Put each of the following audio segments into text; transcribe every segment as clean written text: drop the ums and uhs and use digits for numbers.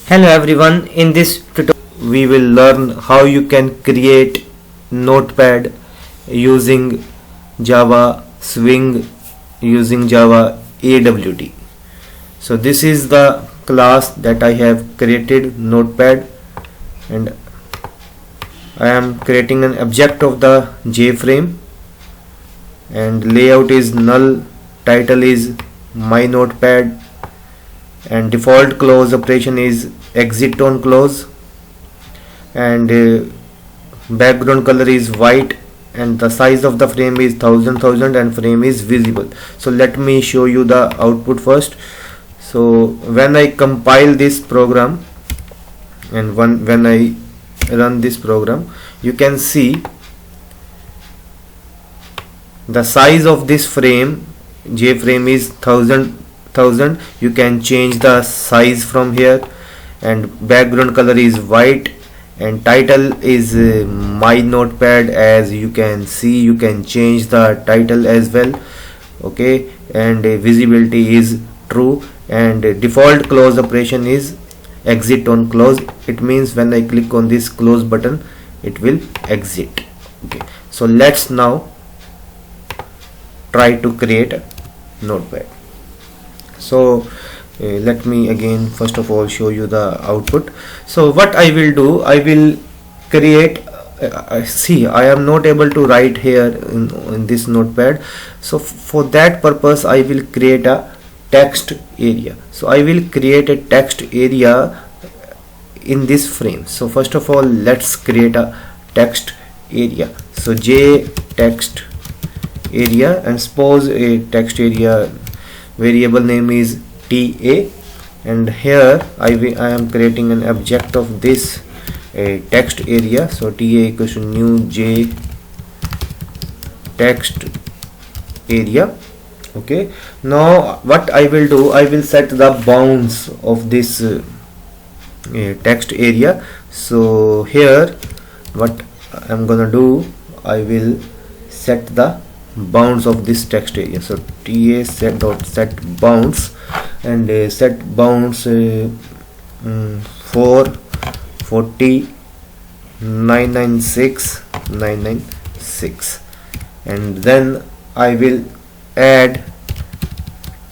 Hello everyone, in this tutorial we will learn how you can create Notepad using Java Swing using Java AWT. So this is the class that I have created, Notepad, and I am creating an object of the JFrame, and layout is null, title is my Notepad, and default close operation is exit on close, and background color is white, and the size of the frame is 1000 and frame is visible. So let me show you the output first. So when I compile this program and when I run this program, you can see the size of this frame JFrame is 1000. You can change the size from here, and background color is white, and title is my Notepad. As you can see, you can change the title as well, okay, and visibility is true, and default close operation is exit on close. It means when I click on this close button, it will exit. Okay, so let's now try to create a Notepad. So let me again first of all show you the output. So what I will do, I will create see, I am not able to write here in this Notepad. So for that purpose I will create a text area. So I will create a text area in this frame. So first of all, let's create a text area. So J text area, and suppose a text area variable name is TA, and here I am creating an object of this text area. So TA equals to new J text area. Okay, now what I will do, I will set the bounds of this text area. So here what I'm gonna do, I will set the bounds of this text area. So ta set bounds, and set bounds 440 996 996, and then I will add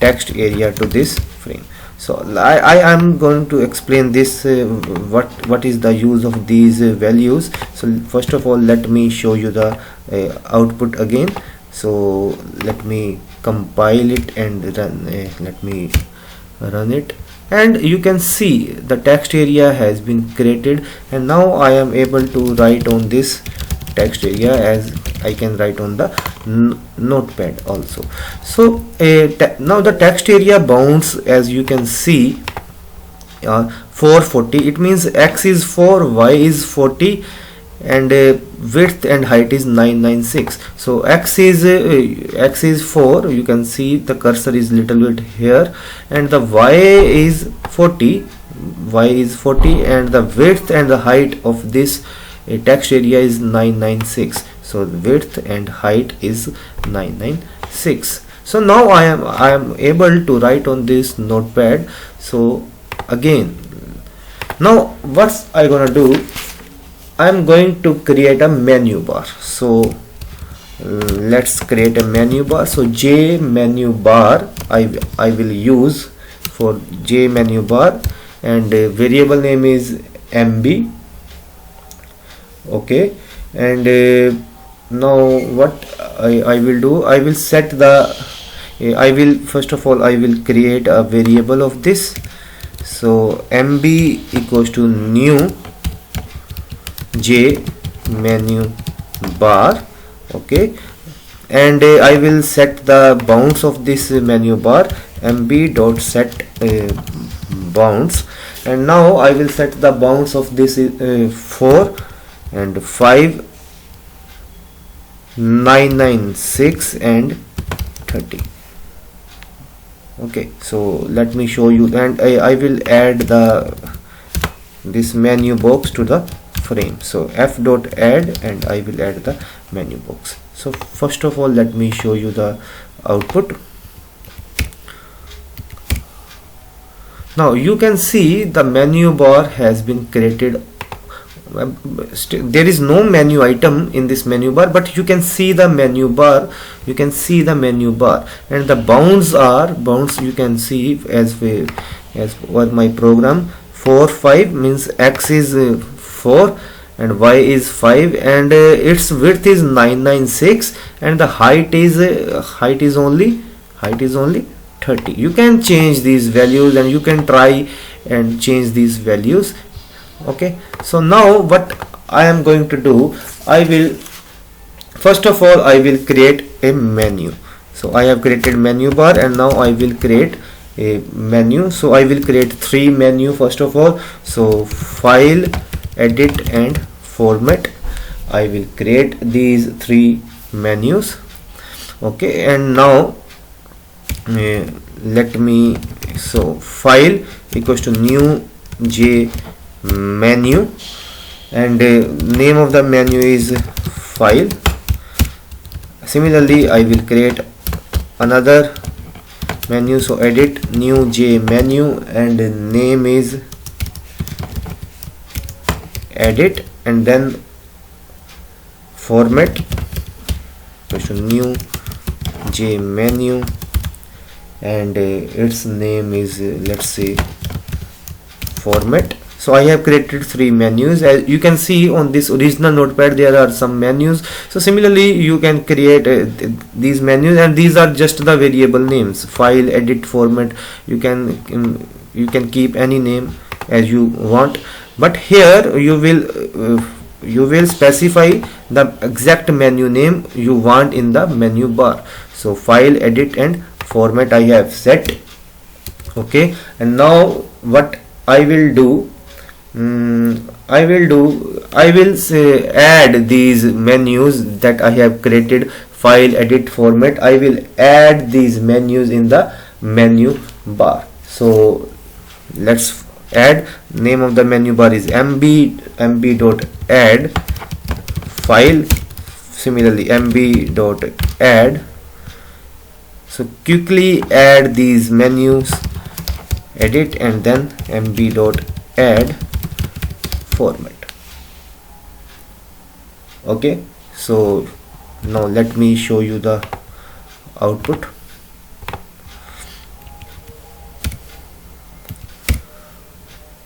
text area to this frame. So I am going to explain this what is the use of these values. So first of all, let me show you the output again. So let me compile it and run. Let me run it, and you can see the text area has been created, and now I am able to write on this text area as I can write on the Notepad also. So now the text area bounds, as you can see, 440. It means x is 4, y is 40, and width and height is 996. So x is 4. You can see the cursor is little bit here, and the y is 40, and the width and the height of this text area is 996. So the width and height is 996. So now I am able to write on this Notepad. So again, now what I gonna do, I am going to create a menu bar. So let's create a menu bar. So J menu bar I will use for J menu bar, and variable name is MB. Okay, and now what I will do, I will set the first of all I will create a variable of this. So MB equals to new J menu bar. Okay, and I will set the bounds of this menu bar, mb dot set bounds, and now I will set the bounds of this 4 and 5 996 and 30. Okay, so let me show you, and I will add this menu box to the frame. So f dot add, and I will add the menu box. So first of all, let me show you the output. Now you can see the menu bar has been created. There is no menu item in this menu bar, but you can see the menu bar. You can see the menu bar, and the bounds are bounds. You can see as per my program, 4 5 means x is 4 and y is 5, and its width is 996, and the height is only 30. You can change these values, and you can try and change these values. Okay, so now what I am going to do, I will first of all I will create a menu. So I have created menu bar, and now I will create a menu. So I will create 3 menu first of all. So file, edit and format, I will create these 3 menus. Okay, and now let me, so file equals to new j menu, and name of the menu is file. Similarly I will create another menu, so edit new j menu, and name is edit, and then format equals to new j menu, and its name is let's say format. So I have created 3 menus. As you can see on this original notepad, there are some menus. So similarly you can create these menus, and these are just the variable names: file, edit, format. You can keep any name as you want, but here you will specify the exact menu name you want in the menu bar. So file, edit and format I have set. Okay, and now what I will do, I will say add these menus that I have created: file, edit, format. I will add these menus in the menu bar. So let's add. Name of the menu bar is mb.add file. Similarly mb.add. So quickly add these menus, edit, and then mb.add format. Okay, so now let me show you the output.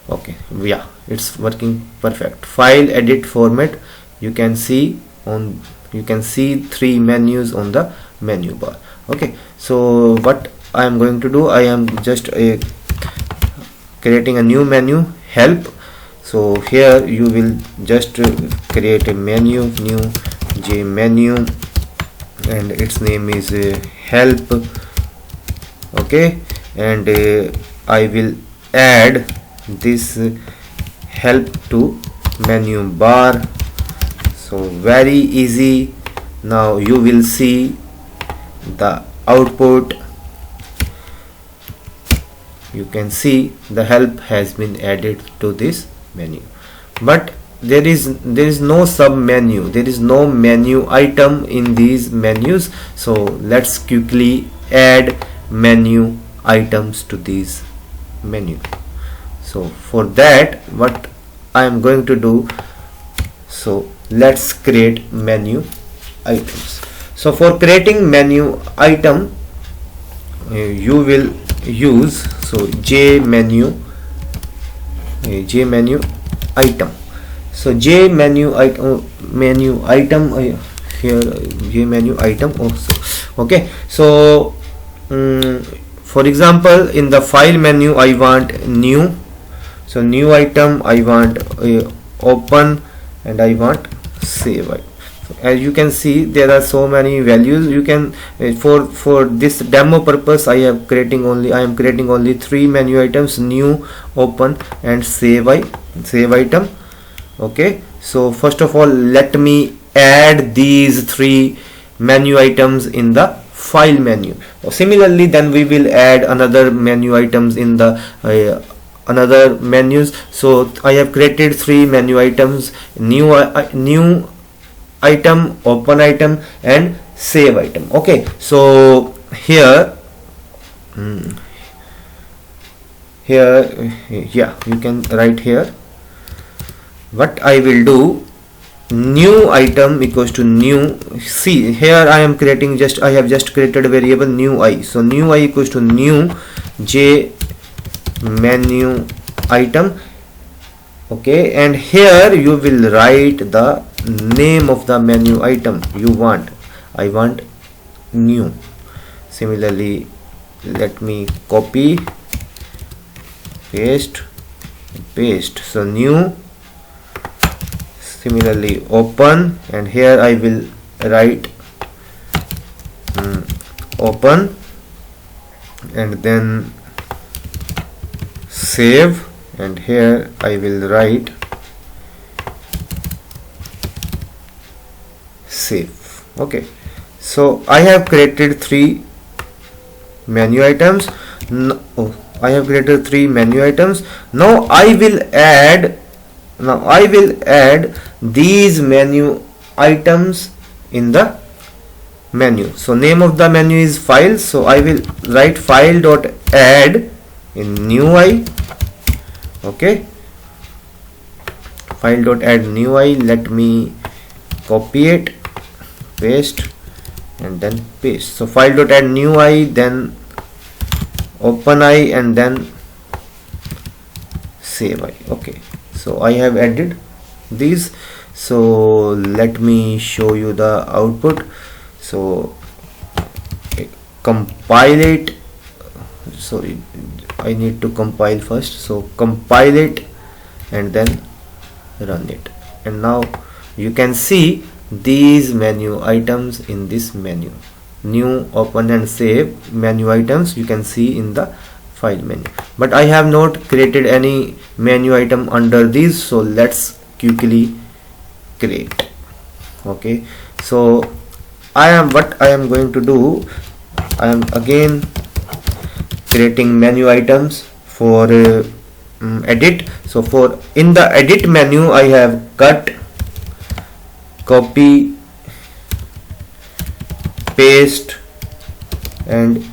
Okay, yeah, it's working perfect. File, edit, format. You can see 3 menus on the menu bar. Okay, so what I am going to do, I am just creating a new menu, help. So here you will just create a menu, new j menu, and its name is help. Okay, and I will add this help to menu bar. So very easy. Now you will see the output. You can see the help has been added to this menu, but there is no sub menu, there is no menu item in these menus. So let's quickly add menu items to these menu. So for that, what I am going to do, so let's create menu items. So for creating menu item, you will use j menu item. So j menu item here, j menu item also. Okay, so for example, in the file menu I want new. So new item I want open, and I want save. As you can see, there are so many values. You can for this demo purpose I am creating only 3 menu items: new, open and save item. Okay, so first of all let me add these 3 menu items in the file menu. Similarly then we will add another menu items in the another menus. So I have created 3 menu items: new item, open item and save item. Okay, so here here, yeah, you can write here. What I will do, new item equals to new. See here I am creating I have just created a variable new I. So new I equals to new j menu item. Okay, and here you will write the name of the menu item you want. I want new. Similarly, let me copy, paste. So new. Similarly, open, and here I will write open, and then save, and here I will write save. Okay, so I have created three menu items. I have created three menu items. Now I will add these menu items in the menu. So name of the menu is file, so I will write file dot add in new I. Okay, file dot add new I. Let me copy it, paste, and then paste. So file dot add new I, then open I, and then save I. Okay, so I have added these. So let me show you the output. So compile it. Sorry, I need to compile first. So compile it and then run it, and now you can see these menu items in this menu. New, open, and save menu items you can see in the file menu, but I have not created any menu item under these, so let's quickly create. Okay, so what I am going to do, I am again creating menu items for edit. So for in the edit menu I have cut, copy, paste, and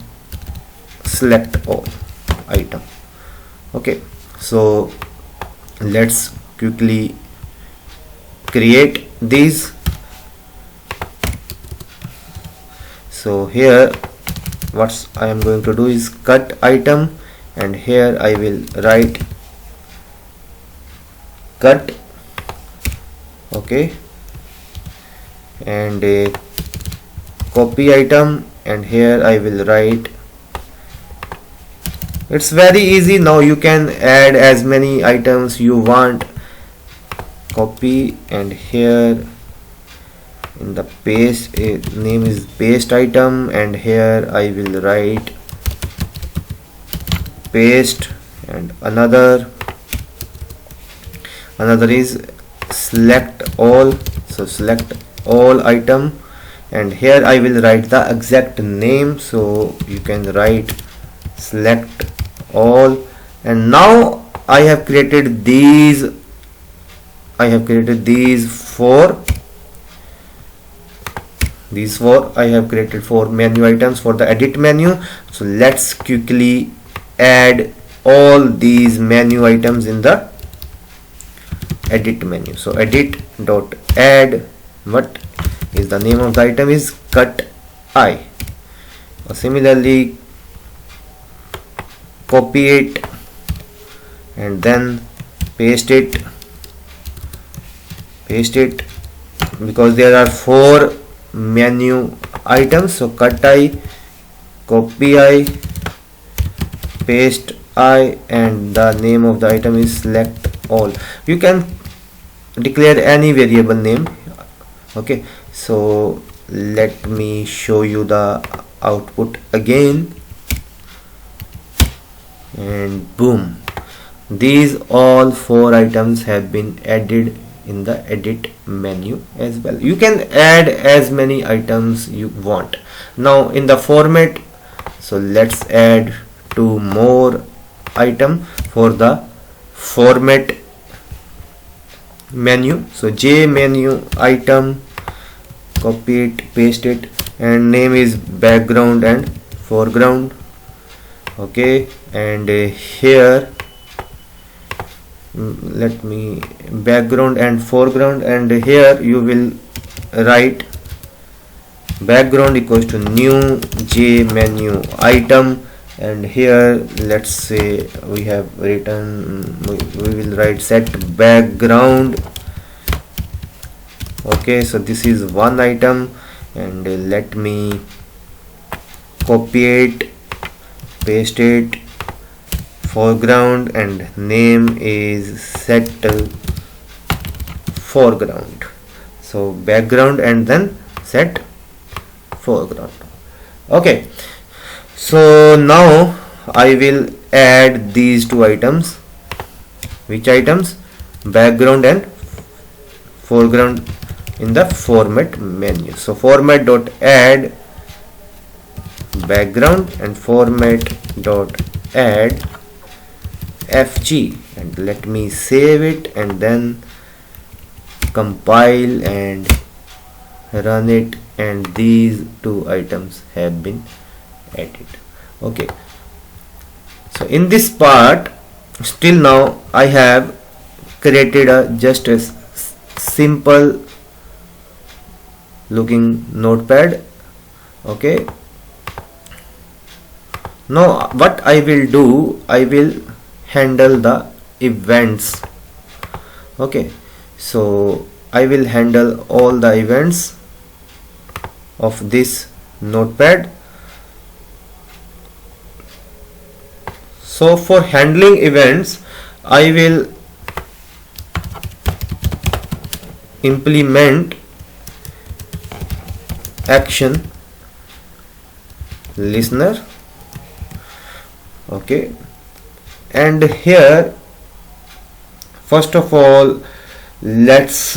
select all item. Okay, so let's quickly create these. So here what I am going to do is cut item, and here I will write cut. Okay, and copy item, and here I will write. It's very easy. Now you can add as many items you want. Copy, and here in the paste name is paste item, and here I will write paste, and another is select all. So select all item, and here I will write the exact name, so you can write select all. And now I have created these four. I have created 4 menu items for the edit menu. So let's quickly add all these menu items in the edit menu. So edit dot add, what is the name of the item is cut I. Similarly, copy it and then paste it because there are 4 menu items. So cut I, copy I, paste I, and the name of the item is select all. You can declare any variable name. Okay, so let me show you the output again, and boom, these all 4 items have been added in the edit menu as well. You can add as many items you want. Now in the format, so let's add 2 more item for the format menu. So J menu item, copy it, paste it, and name is background and foreground. Okay, and here let me background and foreground, and here you will write background equals to new j menu item, and here let's say we have written, we will write set background. Okay, so this is one item, and let me copy it, paste it, foreground, and name is set foreground. So background and then set foreground. Okay, so now I will add these two items. Which items? Background and foreground in the format menu. So format dot add background and format dot add fg, and let me save it and then compile and run it, and these two items have been added. Okay, so in this part still now I have created just a simple looking notepad. Okay, now what I will do, I will handle the events. Okay, so I will handle all the events of this notepad. So for handling events, I will implement action listener. Okay, and here first of all let's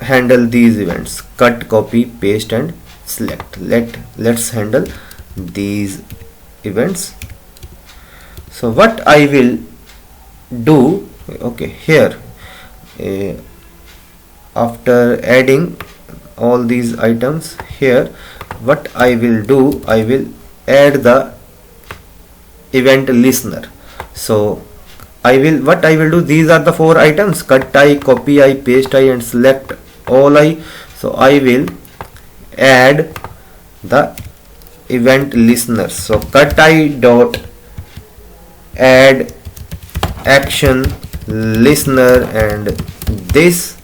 handle these events: cut, copy, paste, and select. Let's handle these events. So what I will do, okay, here after adding all these items, here what I will do, I will add the event listener. So what I will do, these are the four items: cut I, copy I, paste I, and select all I. So I will add the event listener. So cut I dot add action listener, and this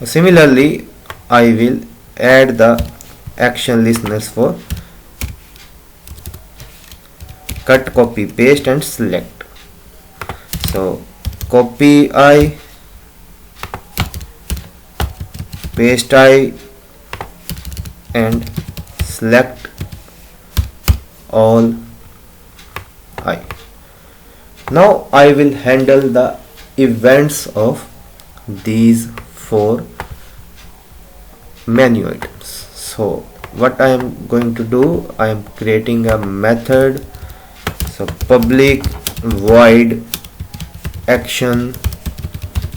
similarly I will add the action listeners for cut, copy, paste, and select. So copy I, paste I, and select all I. Now I will handle the events of these four menu items. So what I am going to do, I am creating a method. So public void action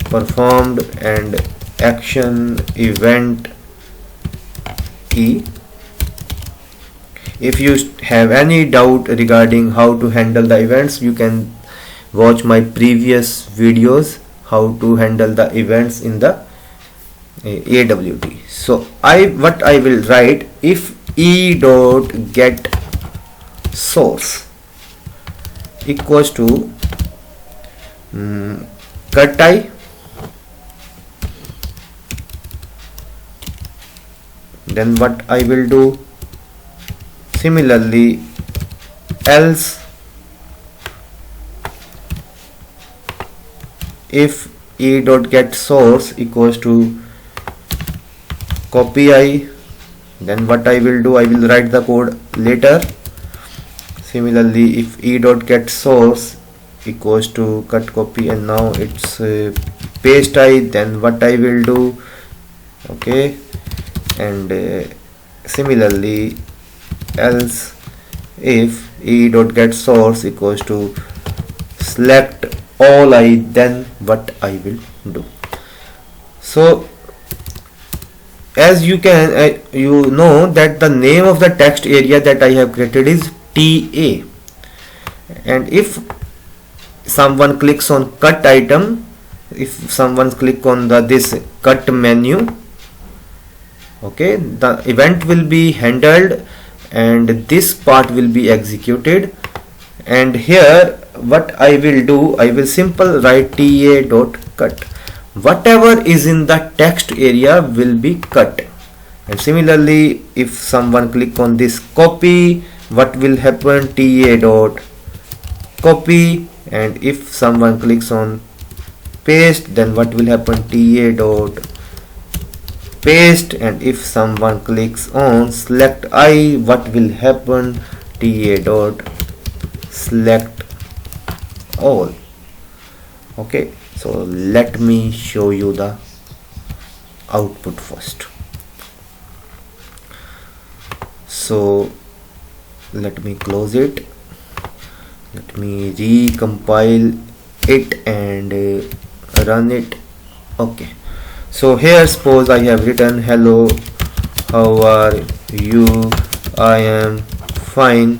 performed and action event e. If you have any doubt regarding how to handle the events, you can watch my previous videos how to handle the events in the AWT. So what I will write, if e dot get source equals to cut I, then what I will do, similarly else if e dot get source equals to copy I, then what I will do, I will write the code later. Similarly if e dot get source equals to cut, copy, and now it's paste I, then what I will do, okay, and similarly else if e dot get source equals to select all I, then what I will do. So as you can you know that the name of the text area that I have created is TA. And if someone clicks on cut item, if someone click on this cut menu, okay, the event will be handled and this part will be executed. And here what I will do, I will simple write ta.cut. Whatever is in the text area will be cut. And similarly, if someone click on this copy, what will happen? ta.copy. And if someone clicks on paste, then what will happen? ta.paste. And if someone clicks on select I, what will happen? ta.select all. Okay, so let me show you the output first. So let me close it, let me recompile it and run it. Okay, so here suppose I have written hello, how are you, I am fine.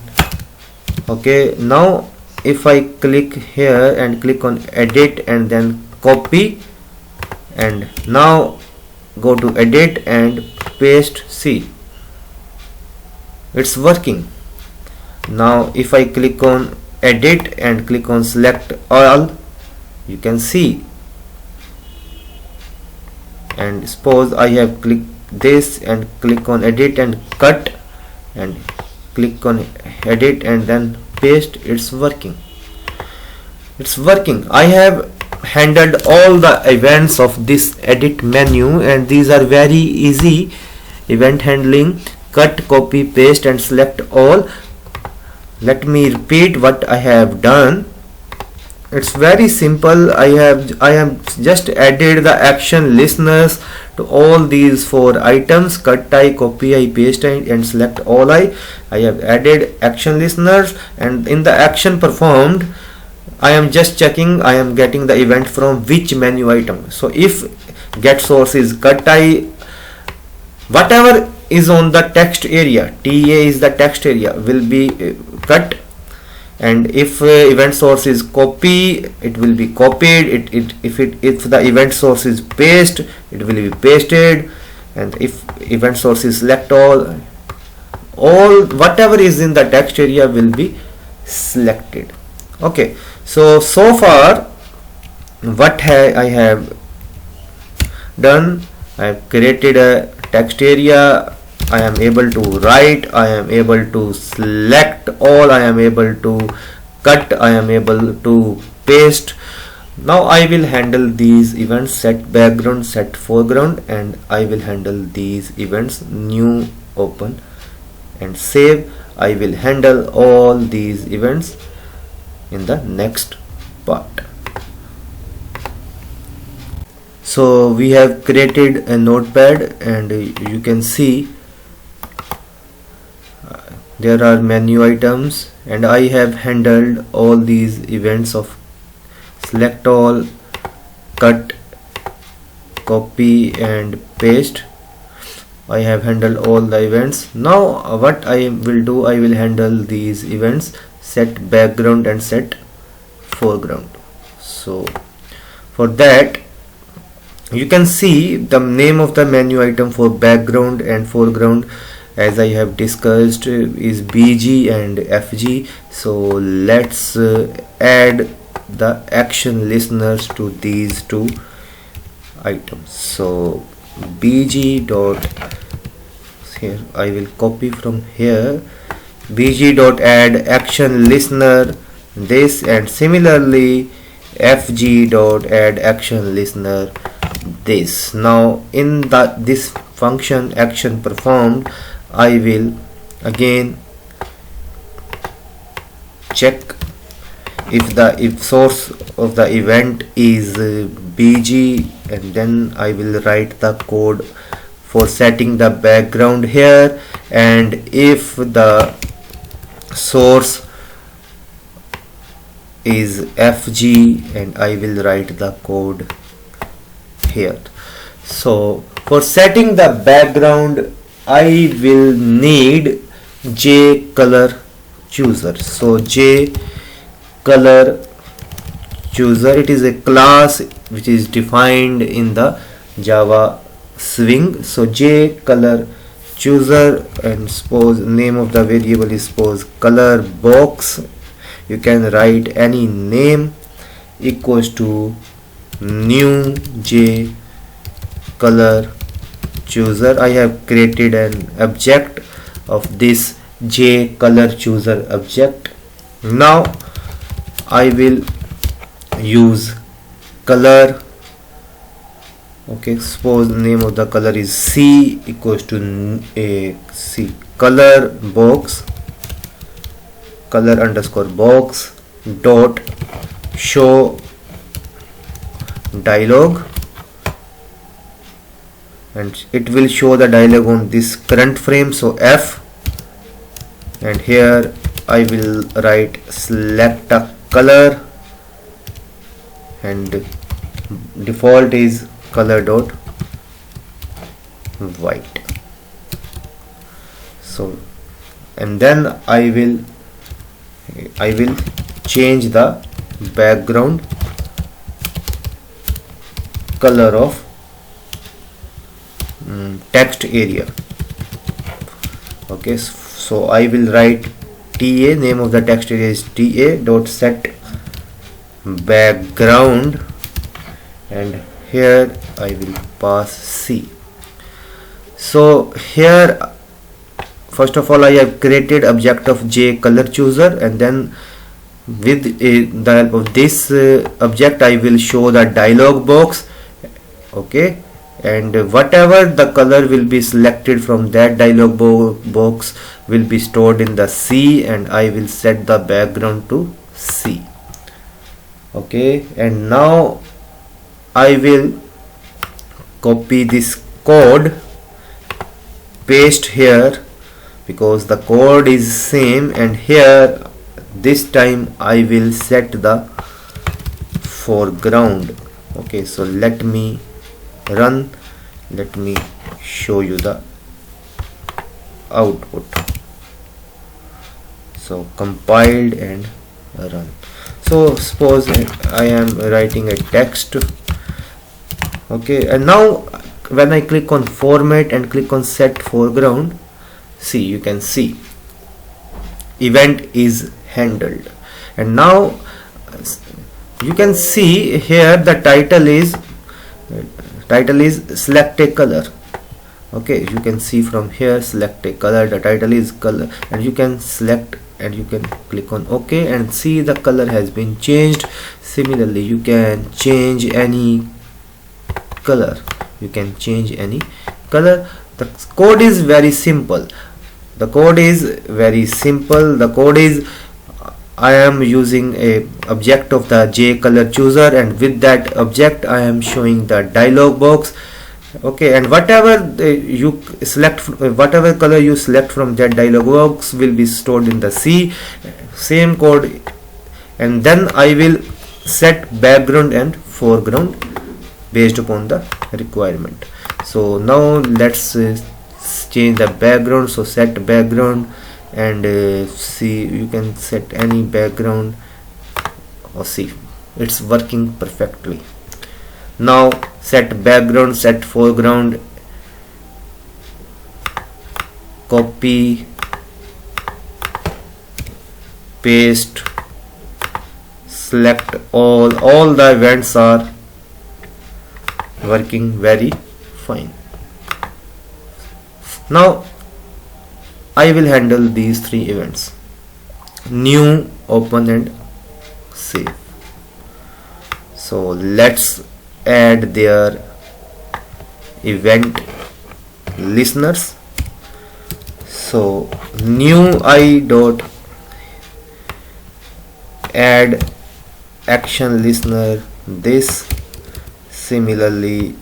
Okay, now if I click here and click on edit and then copy, and now go to edit and paste, see, it's working. Now if I click on edit and click on select all, you can see. And suppose I have clicked this and click on edit and cut and click on edit and then paste, it's working. It's working. I have handled all the events of this edit menu, and these are very easy event handling: cut, copy, paste and select all. Let me repeat what I have done. It's very simple. I have just added the action listeners to all these 4 items: cut I, copy I, paste I and select all I. I have added action listeners, and in the action performed I am just checking I am getting the event from which menu item. So if get source is cut I, whatever is on the text area, TA is the text area, will be cut. And if event source is copy, it will be copied. If the event source is paste, it will be pasted. And if event source is select all whatever is in the text area will be selected. Okay, so far what I have done, I have created a text area, I am able to write, I am able to select all, I am able to cut, I am able to paste. Now I will handle these events: set background, set foreground, and I will handle these events: new, open and save. I will handle all these events in the next part. So we have created a notepad, and you can see there are menu items, and I have handled all these events of select all, cut, copy and paste. I have handled all the events. Now what I will do, I will handle these events: set background and set foreground. So for that, you can see the name of the menu item for background and foreground, as I have discussed, is BG and FG. So let's add the action listeners to these 2 items. So BG dot, here I will copy from here, BG dot add action listener this, and similarly FG dot add action listener this. Now in this function action performed, I will again check if source of the event is BG, and then I will write the code for setting the background here. And if the source is FG, and I will write the code here. So for setting the background, I will need J color chooser. So J color chooser. It is a class which is defined in the Java Swing. So J color chooser, and suppose name of the variable is suppose color box. You can write any name equals to new J color chooser. I have created an object of this J color chooser object. Now I will use color. Okay, suppose name of the color is C equals to a C color box, color underscore box dot show dialog, and it will show the dialog on this current frame. So F, and here I will write select a color, and default is color dot white. So, and then I will change the background color of text area. Okay, so I will write TA, name of the text area is TA dot set background, and here I will pass C. So here first of all I have created object of J color chooser, and then with the help of this object I will show the dialog box. Okay, and whatever the color will be selected from that dialog box will be stored in the C, and I will set the background to C. Okay, and now I will copy this code, paste here because the code is same, and here this time I will set the foreground. Okay, so let me run, let me show you the output. So compiled and run. So suppose I am writing a text. Okay, and now when I click on format and click on set foreground, see, you can see event is handled, and now you can see here the title is select a color. Okay, you can see from here select a color, the title is color, and you can select and you can click on OK, and see the color has been changed. Similarly, you can change any color, you can change any color. The code is very simple. The code is I am using a object of the J color chooser, and with that object I am showing the dialog box. Okay, and whatever you select, whatever color you select from that dialog box will be stored in the C, same code, and then I will set background and foreground based upon the requirement. So now let's change the background. So set background, and see, you can set any background. Or see, it's working perfectly. Now set background, set foreground, copy, paste, select all the events are working very fine. Now I will handle these three events: new, open and save. So let's add their event listeners. So new I dot add action listener this. Similarly,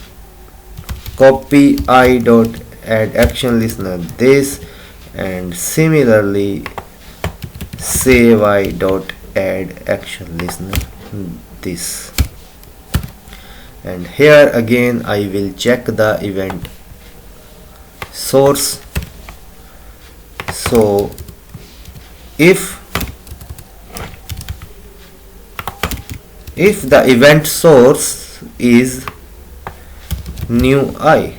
copy I dot add action listener this, and similarly save I dot add action listener this. And here again I will check the event source. So if if the event source is new I,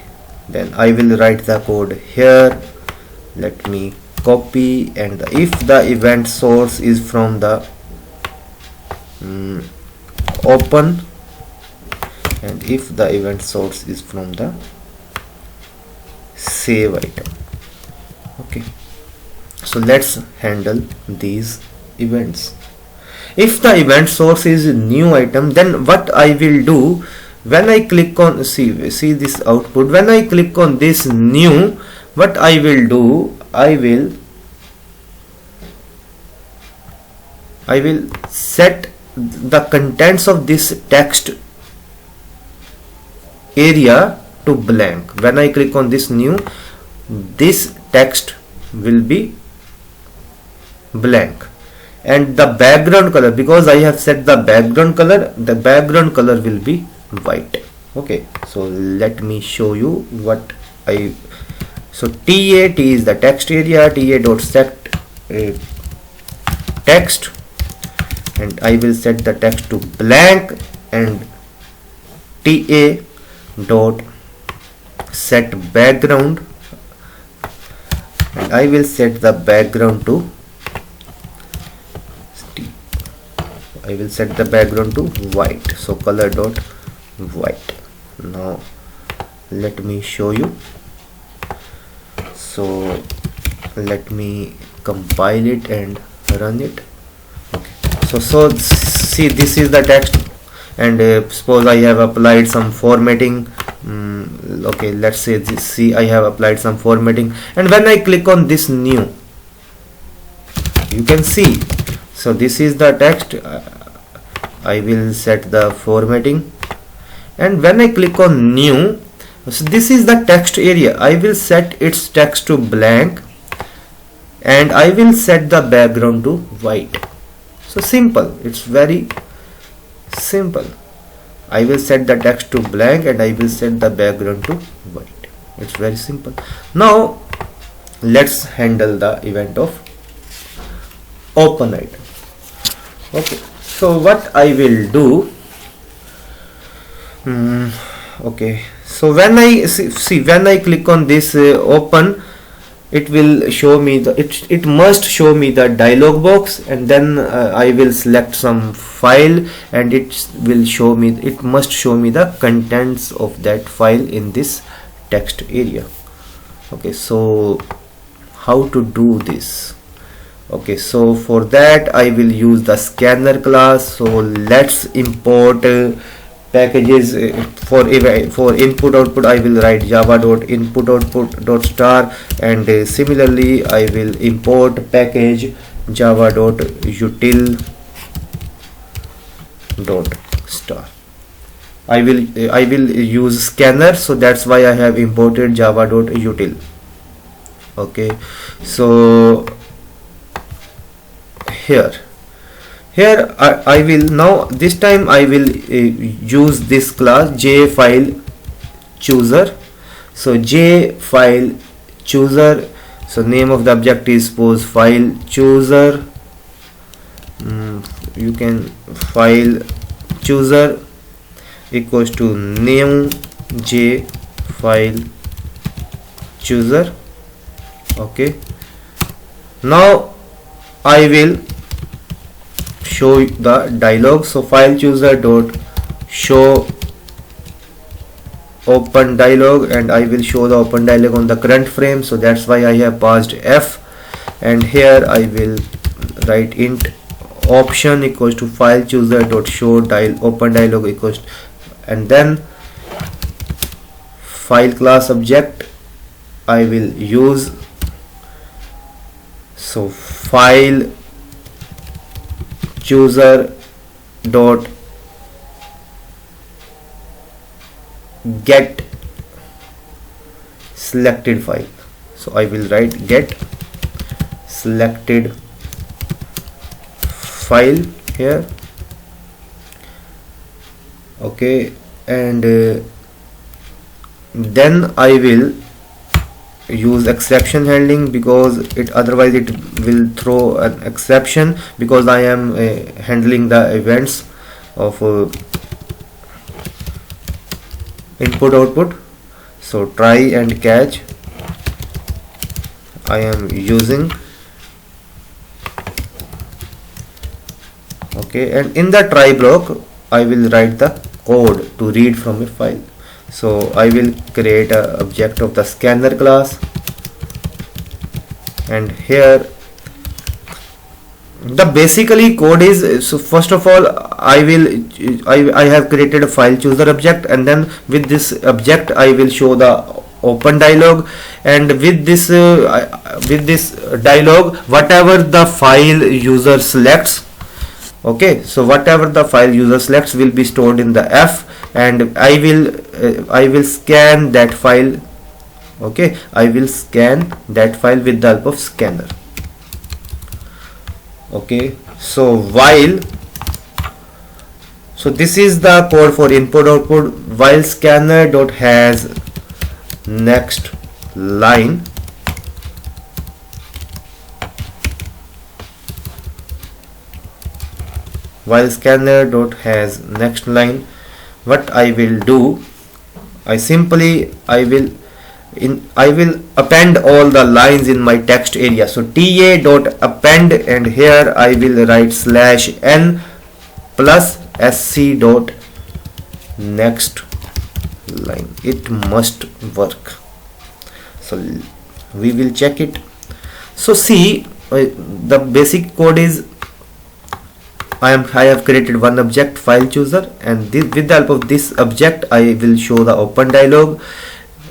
then I will write the code here. Let me copy, and if the event source is from the open, and if the event source is from the save item. Okay, so let's handle these events. If the event source is new item, then what I will do, when I click on see this output, when I click on this new, what I will do, I will set the contents of this text area to blank. When I click on this new, this text will be blank, and the background color, because I have set the background color, the background color will be white. Okay, so let me show you what so TAT is the text area, TA dot set text, and I will set the text to blank, and TA dot set background, and I will set the background to white, so color dot white. Now let me show you. So let me compile it and run it. Okay, so see, this is the text, and suppose I have applied some formatting. Okay, let's say this, see, I have applied some formatting, and when I click on this new, you can see, so this is the text. I will set the formatting, and when I click on new, so this is the text area, I will set its text to blank, and I will set the background to white. So simple, it's very simple. I will set the text to blank, and I will set the background to white. It's very simple. Now let's handle the event of open item. Okay, so what I will do, okay, so when I see when I click on this open, it will show me the it must show me the dialog box, and then I will select some file, and it will show me, it must show me the contents of that file in this text area. Okay, so how to do this? Okay, so for that I will use the scanner class. So let's import packages for input output. I will write java.input_output.star, and similarly I will import package java.util.star. I will use scanner, so that's why I have imported java.util. Okay, so here I will now, this time I will use this class jFileChooser. So jFileChooser, so name of the object is suppose file chooser. You can file chooser equals to new jFileChooser. Okay, now I will show the dialog. So file chooser dot show open dialog, and I will show the open dialog on the current frame, so that's why I have passed F, and here I will write int option equals to file chooser dot show open dialog equals, and then file class object I will use, so file chooser dot get selected file. So I will write get selected file here. Okay, and then I will use exception handling, because otherwise it will throw an exception, because I am handling the events. of input output. So try and catch I am using. Okay, and in the try block I will write the code to read from a file. So I will create a object of the scanner class, and here the basically code is, so first of all I have created a file chooser object, and then with this object I will show the open dialog, and with this dialog whatever the file user selects, okay, so whatever the file user selects will be stored in the F, and I will scan that file. Okay, I will scan that file with the help of scanner. Okay, so this is the code for input output. While scanner dot has next line, while scanner dot has next line, what I will do, I will append all the lines in my text area. So ta dot append, and here I will write /n plus sc dot next line. It must work. So we will check it. So see, the basic code is I have created one object, file chooser, and with the help of this object I will show the open dialog,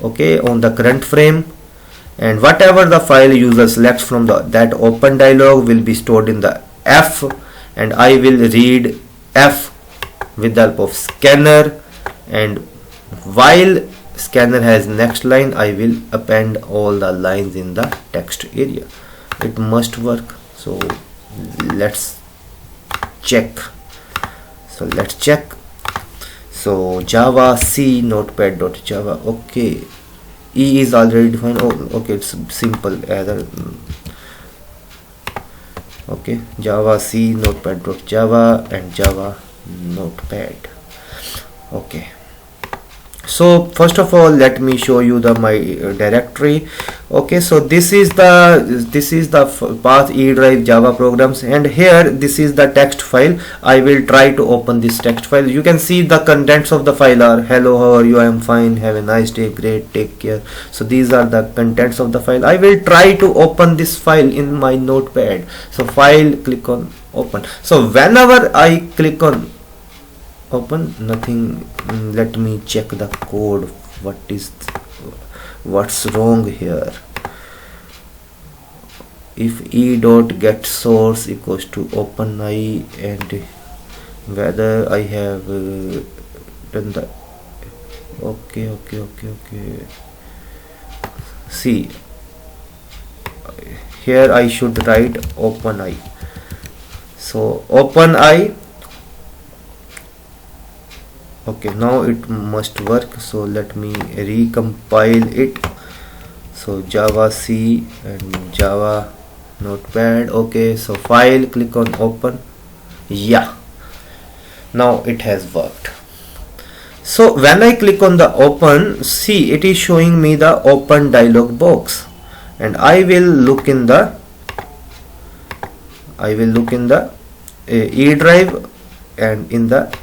okay, on the current frame, and whatever the file user selects from that open dialog will be stored in the F, and I will read F with the help of scanner, and while scanner has next line I will append all the lines in the text area. It must work. So let's check. So Java C notepad.java. Okay, E is already defined. Oh, okay, it's simple. Okay, Java C notepad.java and Java notepad. Okay, so first of all let me show you my directory. Okay, so this is the path E drive Java programs, and here this is the text file. I will try to open this text file. You can see the contents of the file are hello, how are you, I am fine, have a nice day, great, take care. So these are the contents of the file. I will try to open this file in my notepad. So file, click on open. So whenever I click on open, nothing. Let me check the code. What's wrong here? If e dot get source equals to open I, and whether I have done the okay. See, here I should write open I. So open I. Okay, now it must work. So let me recompile it. So Java C and Java notepad. Okay, so file, click on open. Yeah, now it has worked. So when I click on the open, see, it is showing me the open dialog box, and I will look in the E drive and in the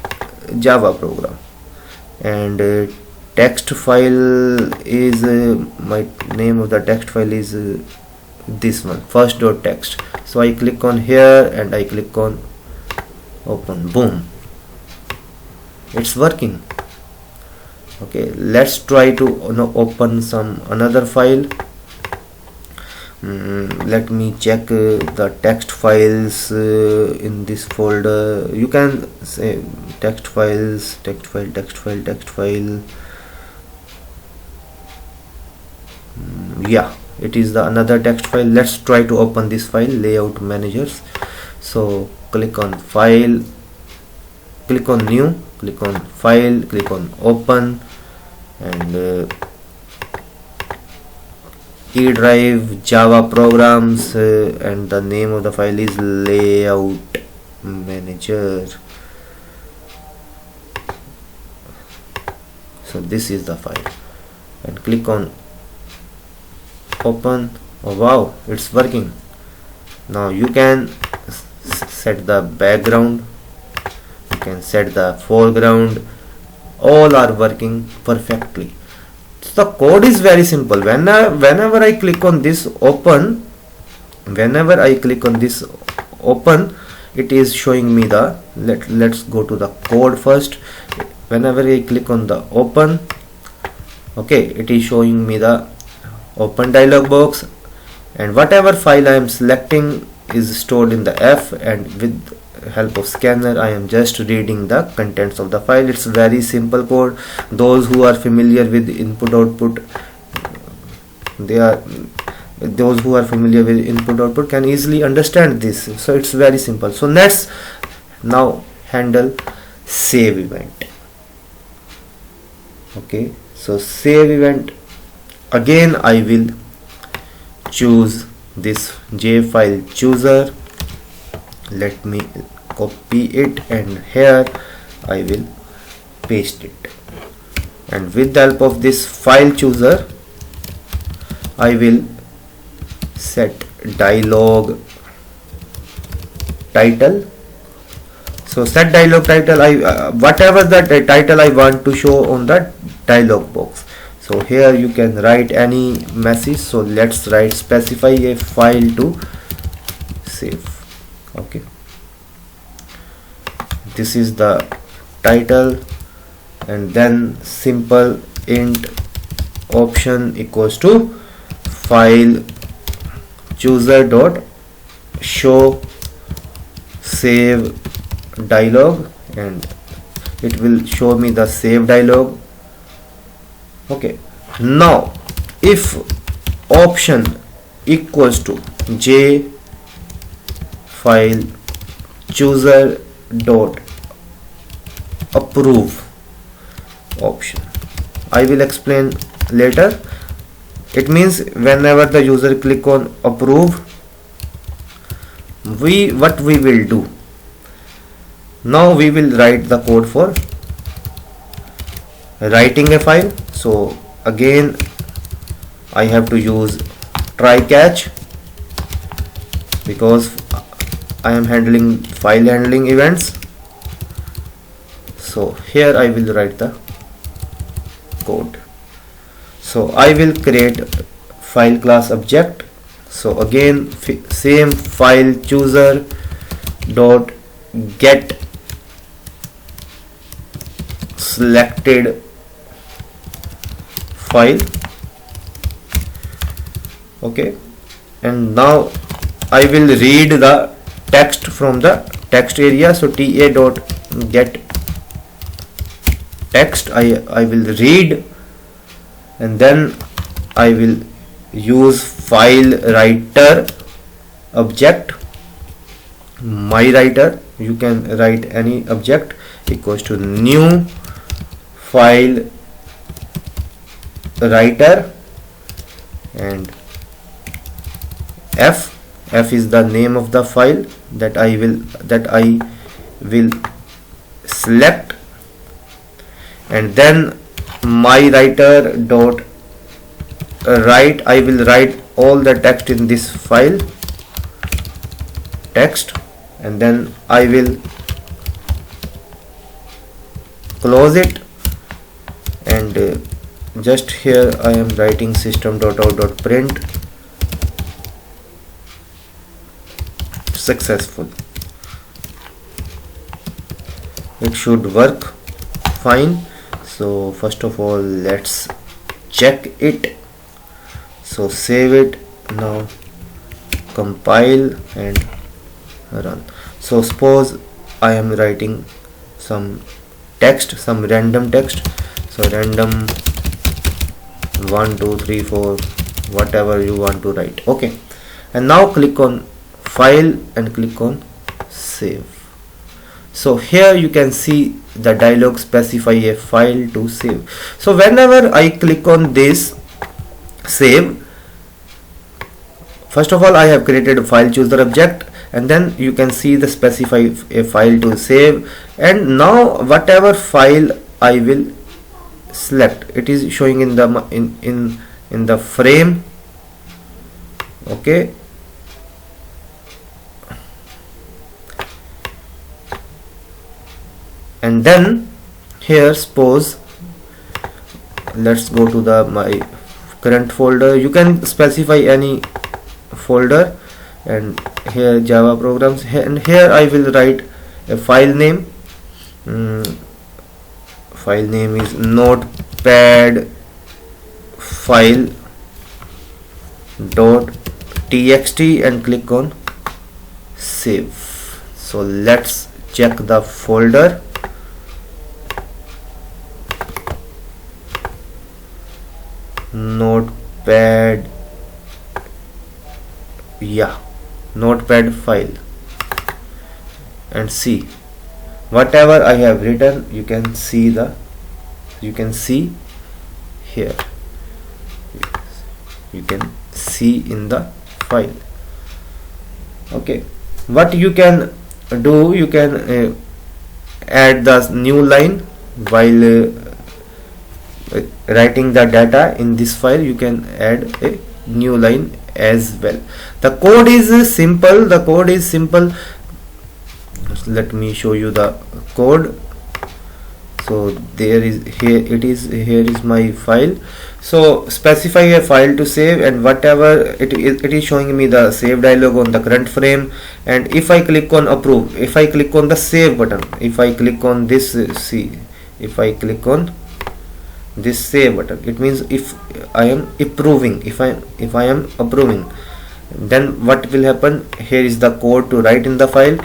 Java program, and text file is my name of the text file is this one, first.txt. So I click on here and I click on open. Boom, it's working. Okay, let's try to open some another file. Let me check the text files in this folder. You can say text files, text file. Yeah, it is the another text file. Let's try to open this file, layout managers. So click on file, click on new, click on file, click on open, and E drive Java programs, and the name of the file is layout manager. So this is the file, and click on open. Oh wow, it's working. Now you can set the background, you can set the foreground, all are working perfectly. So the code is very simple. Whenever I click on this open, it is showing me the let's go to the code first. Whenever I click on the open, okay, it is showing me the open dialog box, and whatever file I am selecting is stored in the F, and with help of scanner I am just reading the contents of the file. It's very simple code. Those who are familiar with input output, those who are familiar with input output can easily understand this. So it's very simple. So let's now handle save event. Okay, so save event, again I will choose this J file chooser. Let me copy it, and here I will paste it, and with the help of this file chooser I will set dialog title. So set dialog title, whatever the title I want to show on the dialog box. So here you can write any message. So let's specify a file to save. Okay, this is the title, and then simple int option equals to file chooser dot show save dialog, and it will show me the save dialog. Okay, now if option equals to J file chooser dot approve option, I will explain later. It means whenever the user click on approve, what we will do now, we will write the code for writing a file. So again I have to use try catch, because I am handling file handling events. So here I will write the code. So I will create file class object. So again same file chooser dot get selected file. Okay, and now I will read the text from the text area. So ta dot get text, I will read, and then I will use file writer object, my writer, you can write any object, equals to new file writer, and f is the name of the file that I will select, and then my writer dot write, I will write all the text in this file text, and then I will close it, and just here I am writing system.out.print successful. It should work fine. So first of all let's check it. So save it, now compile and run. So suppose I am writing some text, some random text, so random 1 2 3 4, whatever you want to write. Okay, and now click on file and click on save. So here you can see the dialog specify a file to save. So whenever I click on this save, first of all I have created a file chooser object, and then you can see the specify a file to save, and now whatever file I will select, it is showing in the in the frame. Okay, and then here suppose let's go to the my current folder. You can specify any folder, and here Java programs, and here I will write a file name. File name is notepad file .txt and click on save. So let's check the folder. Notepad, yeah, notepad file, and see whatever I have written. You can see here, you can see in the file. Okay, what you can do, you can add the new line while writing the data in this file. You can add a new line as well. The code is simple. Let me show you the code. So here is my file. So specify a file to save, and whatever it is showing me the save dialog on the current frame. And if I click on approve, if I click on the save button, if I click on this if I click on this save button, it means if I am approving, if I am approving, then what will happen? Here is the code to write in the file.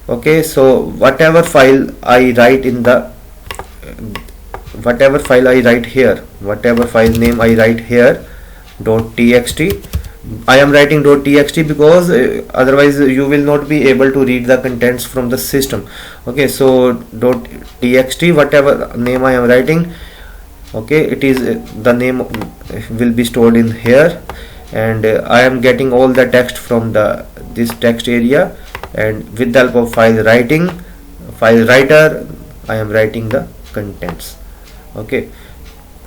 Okay, so whatever file I write in the whatever file name I write here .txt, I am writing .txt because otherwise you will not be able to read the contents from the system. Okay, so .txt, whatever name I am writing, okay, it is the name will be stored in here, and I am getting all the text from this text area, and with the help of file writer I am writing the contents. Okay,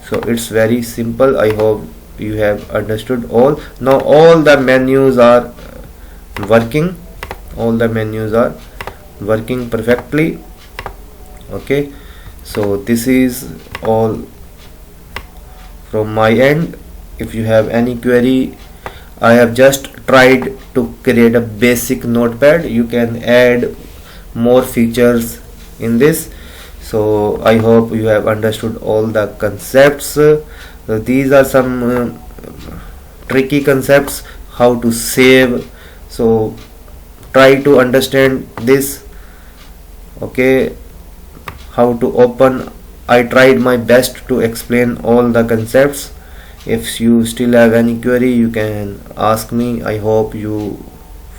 so it's very simple. I hope you have understood all. Now all the menus are working, perfectly. Okay, so this is all from my end. If you have any query, I have just tried to create a basic notepad. You can add more features in this. So I hope you have understood all the concepts. These are some tricky concepts, how to save. So try to understand this. Okay, how to open. I tried my best to explain all the concepts. If you still have any query, you can ask me. I hope you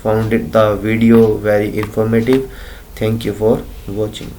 found the video very informative. Thank you for watching.